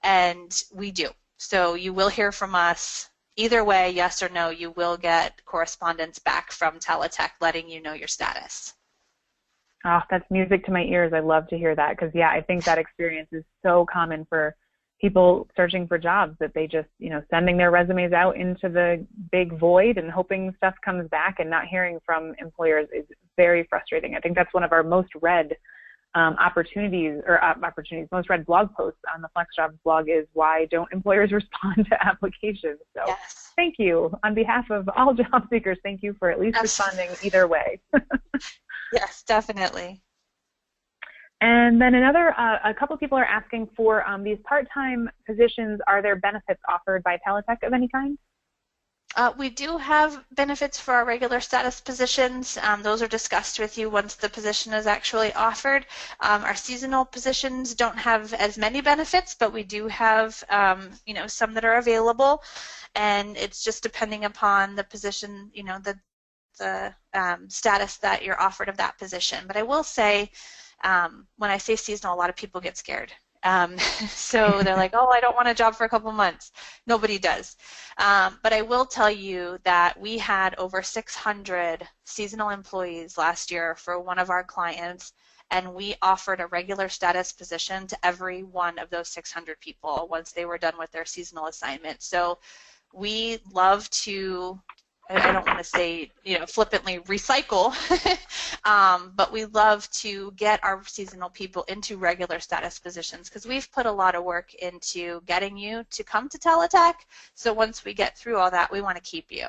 And we do. So you will hear from us either way, yes or no. You will get correspondence back from TTEC letting you know your status. Oh, that's music to my ears. I love to hear that, because, yeah, I think that experience is so common for people searching for jobs, that they just, sending their resumes out into the big void and hoping stuff comes back and not hearing from employers is very frustrating. I think that's one of our most read most read blog posts on the FlexJobs blog is, why don't employers respond to applications? So yes. Thank you. On behalf of all job seekers, thank you for at least responding either way. Yes, definitely. And then a couple people are asking for these part-time positions, are there benefits offered by TTEC of any kind? We do have benefits for our regular status positions. Those are discussed with you once the position is actually offered. Our seasonal positions don't have as many benefits, but we do have some that are available, and it's just depending upon the position, the status that you're offered of that position. But I will say, when I say seasonal, a lot of people get scared. So they're like, oh, I don't want a job for a couple months. Nobody does. But I will tell you that we had over 600 seasonal employees last year for one of our clients, and we offered a regular status position to every one of those 600 people once they were done with their seasonal assignment. So we love to, I don't want to say, flippantly recycle, but we love to get our seasonal people into regular status positions, because we've put a lot of work into getting you to come to TTEC. So once we get through all that, we want to keep you.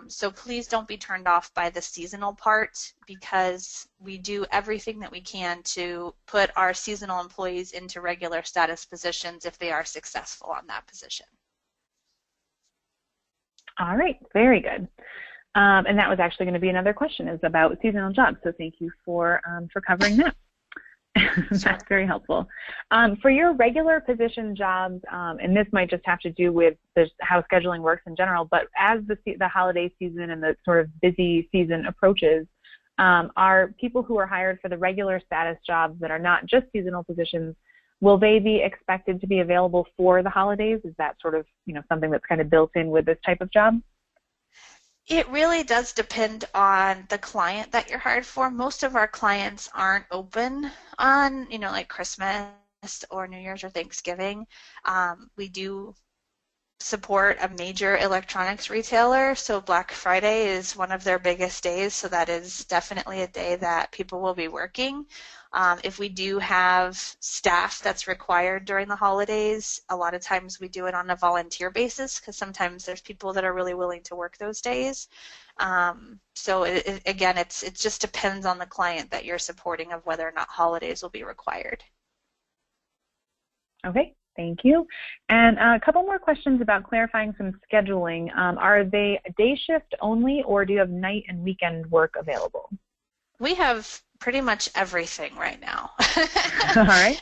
So please don't be turned off by the seasonal part, because we do everything that we can to put our seasonal employees into regular status positions if they are successful on that position. All right, very good. And that was actually going to be another question, is about seasonal jobs. So thank you for covering that. That's very helpful. For your regular position jobs, and this might just have to do with how scheduling works in general, but as the holiday season and the sort of busy season approaches, are people who are hired for the regular status jobs that are not just seasonal positions, will they be expected to be available for the holidays? Is that sort of, something that's kind of built in with this type of job? It really does depend on the client that you're hired for. Most of our clients aren't open on, like Christmas or New Year's or Thanksgiving. We do support a major electronics retailer, so Black Friday is one of their biggest days, so that is definitely a day that people will be working. If we do have staff that's required during the holidays, a lot of times we do it on a volunteer basis, because sometimes there's people that are really willing to work those days. So again, it just depends on the client that you're supporting of whether or not holidays will be required. Okay, thank you. And a couple more questions about clarifying some scheduling. Are they day shift only, or do you have night and weekend work available? We have pretty much everything right now. All right.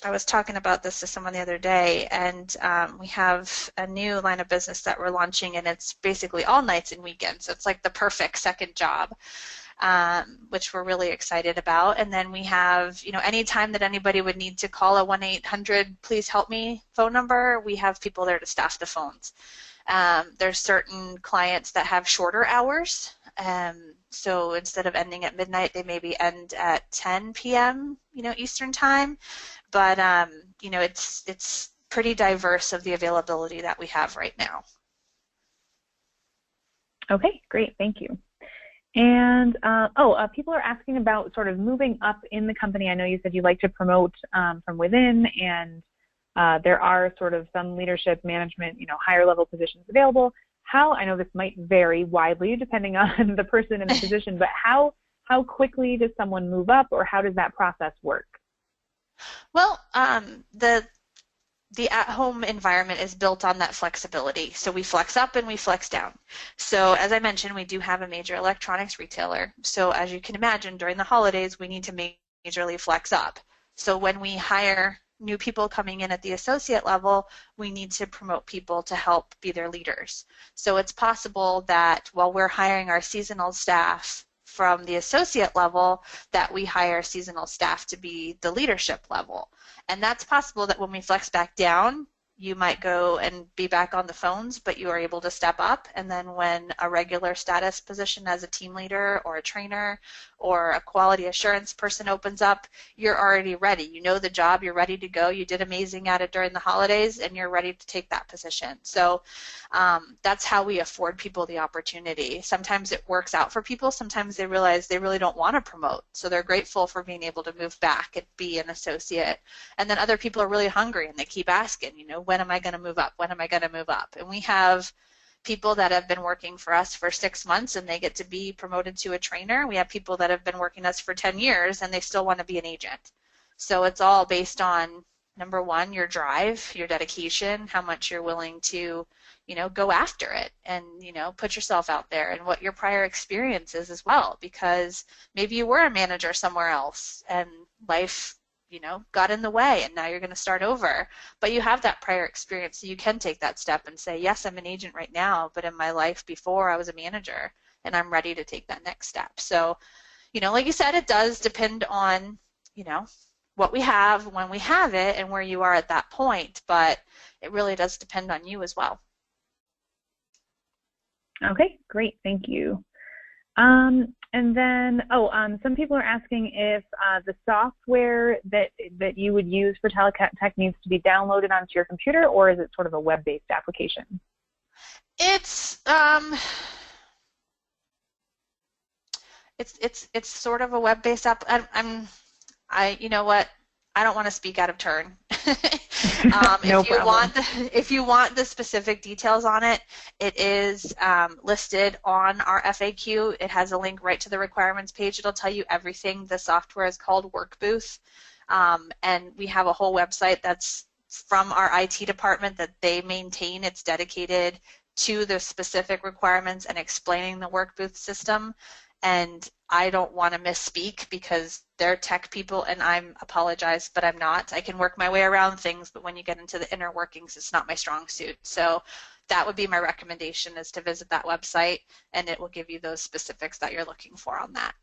I was talking about this to someone the other day, and we have a new line of business that we're launching, and it's basically all nights and weekends. It's like the perfect second job, which we're really excited about. And then we have, any time that anybody would need to call a 1-800 please help me phone number, we have people there to staff the phones. There's certain clients that have shorter hours. So instead of ending at midnight, they maybe end at 10 p.m. Eastern time. But it's pretty diverse of the availability that we have right now. Okay, great, thank you. And people are asking about sort of moving up in the company. I know you said you like to promote from within, and there are sort of some leadership, management, higher level positions available. I know this might vary widely depending on the person in the position, but how quickly does someone move up, or how does that process work? Well, the at-home environment is built on that flexibility. So we flex up and we flex down. So as I mentioned, we do have a major electronics retailer. So as you can imagine, during the holidays, we need to majorly flex up. So when we hire new people coming in at the associate level, we need to promote people to help be their leaders. So it's possible that while we're hiring our seasonal staff from the associate level, that we hire seasonal staff to be the leadership level. And that's possible that when we flex back down, you might go and be back on the phones, but you are able to step up. And then when a regular status position as a team leader or a trainer or a quality assurance person opens up, you're already ready. You know the job, you're ready to go. You did amazing at it during the holidays, and you're ready to take that position. So that's how we afford people the opportunity. Sometimes it works out for people. Sometimes they realize they really don't want to promote. So they're grateful for being able to move back and be an associate. And then other people are really hungry, and they keep asking, when am I going to move up? When am I going to move up? And we have people that have been working for us for 6 months, and they get to be promoted to a trainer. We have people that have been working us for 10 years, and they still want to be an agent. So it's all based on, number one, your drive, your dedication, how much you're willing to, go after it and, put yourself out there, and what your prior experience is as well, because maybe you were a manager somewhere else and life got in the way, and now you're going to start over. But you have that prior experience, so you can take that step and say, yes, I'm an agent right now, but in my life before I was a manager, and I'm ready to take that next step. So, like you said, it does depend on, what we have, when we have it, and where you are at that point, but it really does depend on you as well. Okay, great, thank you. And then, some people are asking if the software that you would use for TTEC needs to be downloaded onto your computer, or is it sort of a web-based application? It's sort of a web-based app. You know what? I don't want to speak out of turn. No problem. If you want the specific details on it, it is listed on our FAQ. It has a link right to the requirements page. It'll tell you everything. The software is called Workbooth, and we have a whole website that's from our IT department that they maintain. It's dedicated to the specific requirements and explaining the Workbooth system. And I don't want to misspeak because they're tech people, and I apologize, but I'm not. I can work my way around things, but when you get into the inner workings, it's not my strong suit. So that would be my recommendation, is to visit that website, and it will give you those specifics that you're looking for on that.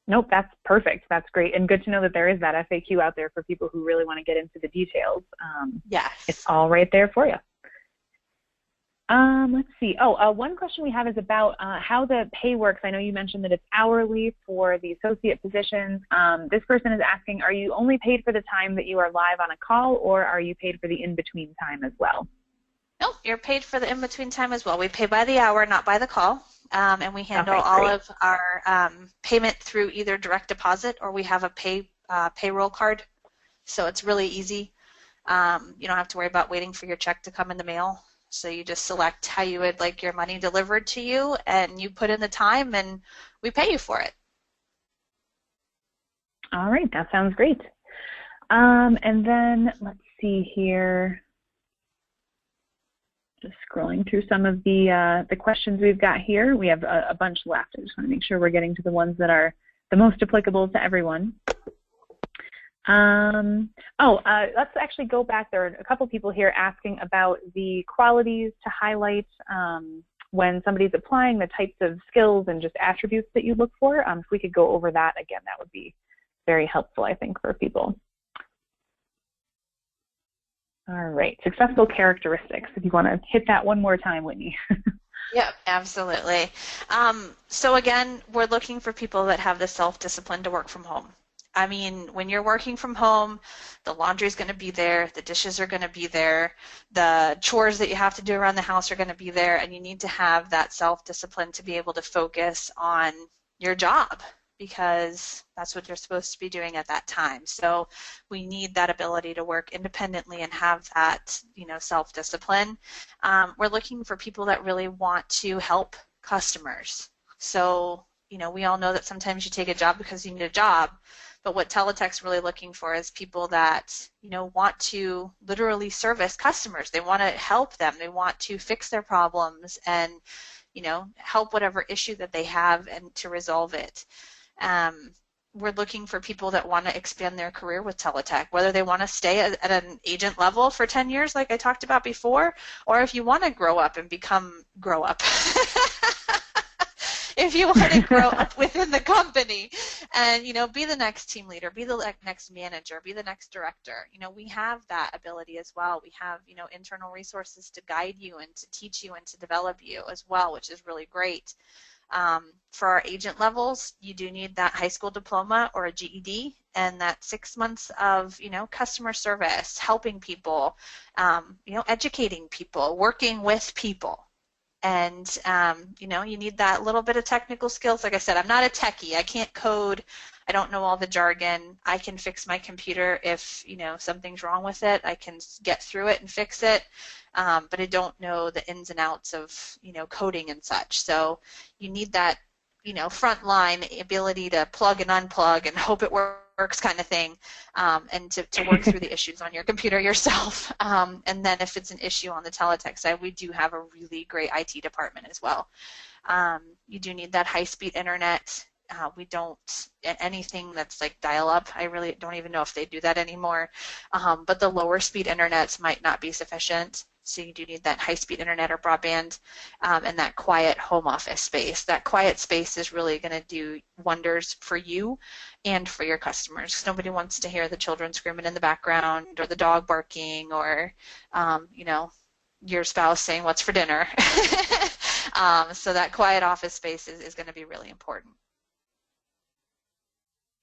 Nope, that's perfect. That's great. And good to know that there is that FAQ out there for people who really want to get into the details. Yes. It's all right there for you. Let's see. One question we have is about how the pay works. I know you mentioned that it's hourly for the associate positions. This person is asking, are you only paid for the time that you are live on a call, or are you paid for the in-between time as well? No, you're paid for the in-between time as well. We pay by the hour, not by the call. And we handle all of our payment through either direct deposit, or we have a payroll card. So it's really easy. You don't have to worry about waiting for your check to come in the mail. So you just select how you would like your money delivered to you, and you put in the time, and we pay you for it. All right, that sounds great. And then let's see here. Just scrolling through some of the questions we've got here. We have a bunch left. I just want to make sure we're getting to the ones that are the most applicable to everyone. Let's actually go back. There are a couple people here asking about the qualities to highlight when somebody's applying, the types of skills and just attributes that you look for. If we could go over that again, that would be very helpful, I think, for people. All right, successful characteristics. If you want to hit that one more time, Whitney. Yep, absolutely. So again, we're looking for people that have the self-discipline to work from home. I mean, when you're working from home, the laundry's going to be there, the dishes are going to be there, the chores that you have to do around the house are going to be there, and you need to have that self-discipline to be able to focus on your job, because that's what you're supposed to be doing at that time. So we need that ability to work independently and have that, self-discipline. We're looking for people that really want to help customers. So, we all know that sometimes you take a job because you need a job, but what TTEC's really looking for is people that, want to literally service customers. They want to help them. They want to fix their problems and, help whatever issue that they have and to resolve it. We're looking for people that want to expand their career with TTEC, whether they want to stay at an agent level for 10 years like I talked about before, or if you want to grow up and grow up. If you want to grow up within the company and, be the next team leader, be the next manager, be the next director, we have that ability as well. We have, internal resources to guide you and to teach you and to develop you as well, which is really great. For our agent levels, you do need that high school diploma or a GED and that 6 months of, customer service, helping people, educating people, working with people. And, you need that little bit of technical skills. Like I said, I'm not a techie. I can't code. I don't know all the jargon. I can fix my computer if, something's wrong with it. I can get through it and fix it. But I don't know the ins and outs of, coding and such. So you need that, frontline ability to plug and unplug and hope it works kind of thing, and to work through the issues on your computer yourself. And then if it's an issue on the TTEC side, we do have a really great IT department as well. You do need that high-speed internet. We don't, anything that's like dial-up, I really don't even know if they do that anymore, but the lower speed internets might not be sufficient. So you do need that high-speed internet or broadband, and that quiet home office space. That quiet space is really going to do wonders for you and for your customers, because nobody wants to hear the children screaming in the background or the dog barking or, your spouse saying, "What's for dinner?" So that quiet office space is going to be really important.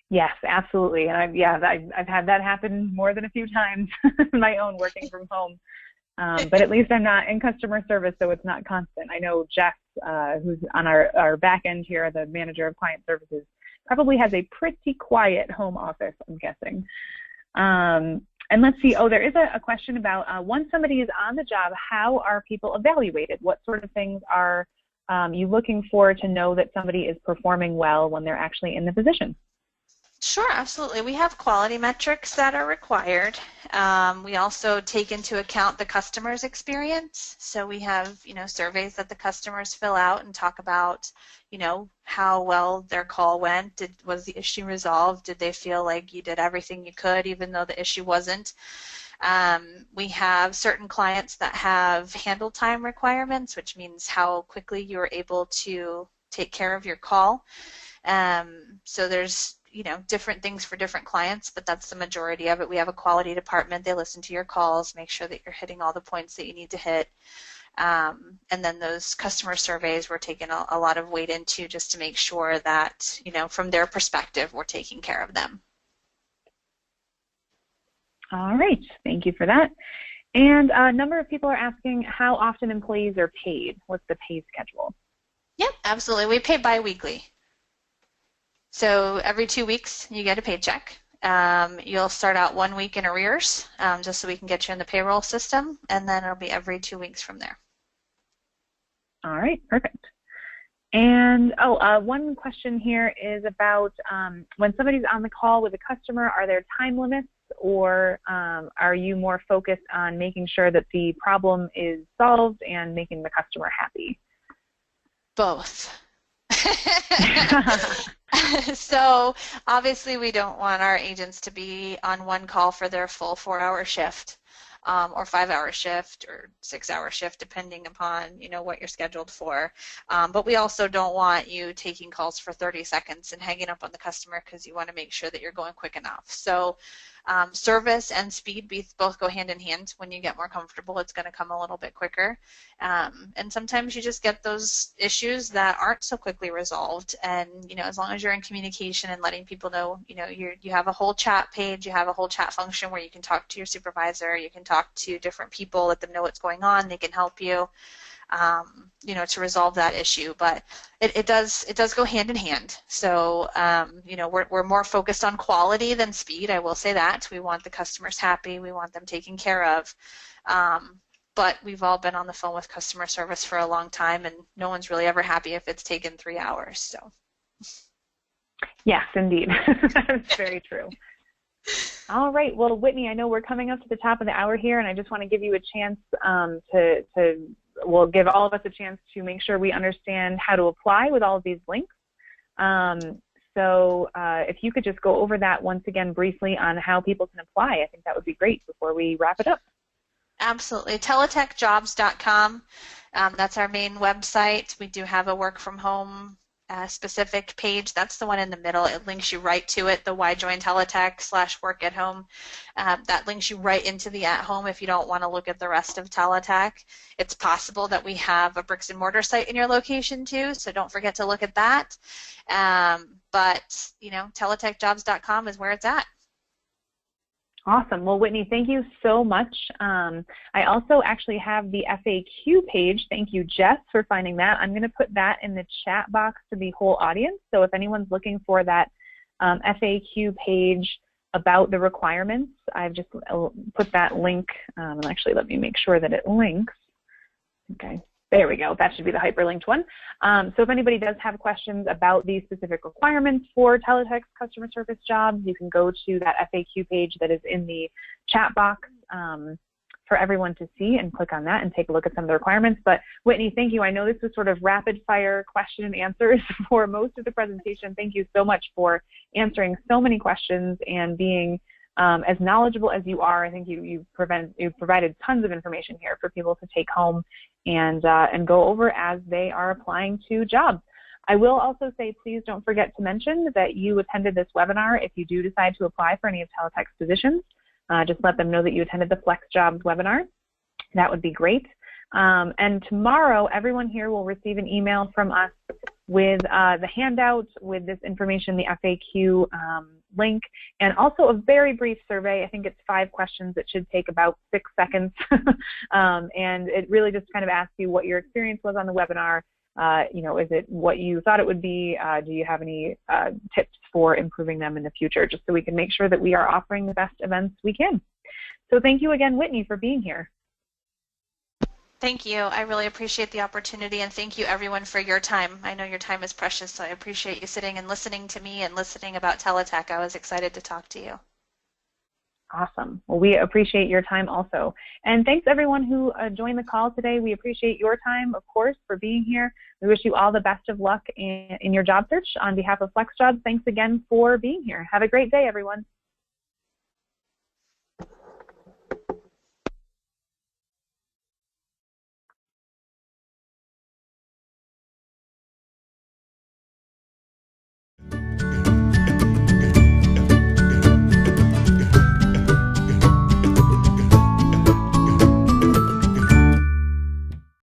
Yes, absolutely. And I've had that happen more than a few times in my own working from home. But at least I'm not in customer service, so it's not constant. I know Jeff, who's on our back end here, the manager of client services, probably has a pretty quiet home office, I'm guessing. And let's see, there is a question about once somebody is on the job, how are people evaluated? What sort of things are you looking for to know that somebody is performing well when they're actually in the position? Sure, absolutely. We have quality metrics that are required. We also take into account the customer's experience. So we have, surveys that the customers fill out and talk about, how well their call went. Was the issue resolved? Did they feel like you did everything you could, even though the issue wasn't? We have certain clients that have handle time requirements, which means how quickly you are able to take care of your call. So there's different things for different clients, but that's the majority of it. We have a quality department. They listen to your calls, make sure that you're hitting all the points that you need to hit. And then those customer surveys we're taking a lot of weight into just to make sure that, from their perspective, we're taking care of them. All right. Thank you for that. And a number of people are asking how often employees are paid. What's the pay schedule? Yep, absolutely. We pay biweekly. So every 2 weeks you get a paycheck. You'll start out 1 week in arrears, just so we can get you in the payroll system, and then it'll be every 2 weeks from there. All right, perfect. And one question here is about when somebody's on the call with a customer, are there time limits or are you more focused on making sure that the problem is solved and making the customer happy? Both. So obviously we don't want our agents to be on one call for their full 4-hour shift, or 5-hour shift or 6-hour shift, depending upon what you're scheduled for. But we also don't want you taking calls for 30 seconds and hanging up on the customer because you want to make sure that you're going quick enough. So service and speed both go hand in hand. When you get more comfortable, it's going to come a little bit quicker. And sometimes you just get those issues that aren't so quickly resolved. And as long as you're in communication and letting people know, you have a whole chat page, you have a whole chat function where you can talk to your supervisor, you can talk to different people, let them know what's going on, they can help you. To resolve that issue, but it does go hand in hand. So we're more focused on quality than speed. I will say that we want the customers happy, we want them taken care of. But we've all been on the phone with customer service for a long time, and no one's really ever happy if it's taken 3 hours. So. Yes, indeed, that's very true. All right. Well, Whitney, I know we're coming up to the top of the hour here, and I just want to give you a chance we'll give all of us a chance to make sure we understand how to apply with all of these links. So if you could just go over that once again briefly on how people can apply, I think that would be great before we wrap it up. Absolutely. TTECjobs.com. That's our main website. We do have a work from home specific page. That's the one in the middle. It links you right to it, the Why Join Teletech / work at home. That links you right into the at home if you don't want to look at the rest of Teletech. It's possible that we have a bricks and mortar site in your location too, so don't forget to look at that. But TTECjobs.com is where it's at. Awesome. Well, Whitney, thank you so much. I also actually have the FAQ page. Thank you, Jess, for finding that. I'm going to put that in the chat box to the whole audience. So if anyone's looking for that FAQ page about the requirements, I've just put that link. And actually, let me make sure that it links. Okay. There we go. That should be the hyperlinked one. So if anybody does have questions about these specific requirements for Teletech's customer service jobs, you can go to that FAQ page that is in the chat box for everyone to see and click on that and take a look at some of the requirements. But Whitney, thank you. I know this was sort of rapid fire question and answers for most of the presentation. Thank you so much for answering so many questions and being as knowledgeable as you are. I think you've provided tons of information here for people to take home and go over as they are applying to jobs. I will also say, please don't forget to mention that you attended this webinar. If you do decide to apply for any of Teletech's positions, just let them know that you attended the FlexJobs webinar. That would be great. And tomorrow, everyone here will receive an email from us with the handout with this information, the FAQ link, and also a very brief survey. I think it's 5 questions. It should take about 6 seconds. And it really just kind of asks you what your experience was on the webinar. Is it what you thought it would be? Do you have any tips for improving them in the future, just so we can make sure that we are offering the best events we can. So thank you again, Whitney, for being here. Thank you. I really appreciate the opportunity, and thank you everyone for your time. I know your time is precious, so I appreciate you sitting and listening to me and listening about Teletech. I was excited to talk to you. Awesome. Well, we appreciate your time also. And thanks everyone who joined the call today. We appreciate your time, of course, for being here. We wish you all the best of luck in your job search. On behalf of FlexJobs, thanks again for being here. Have a great day, everyone.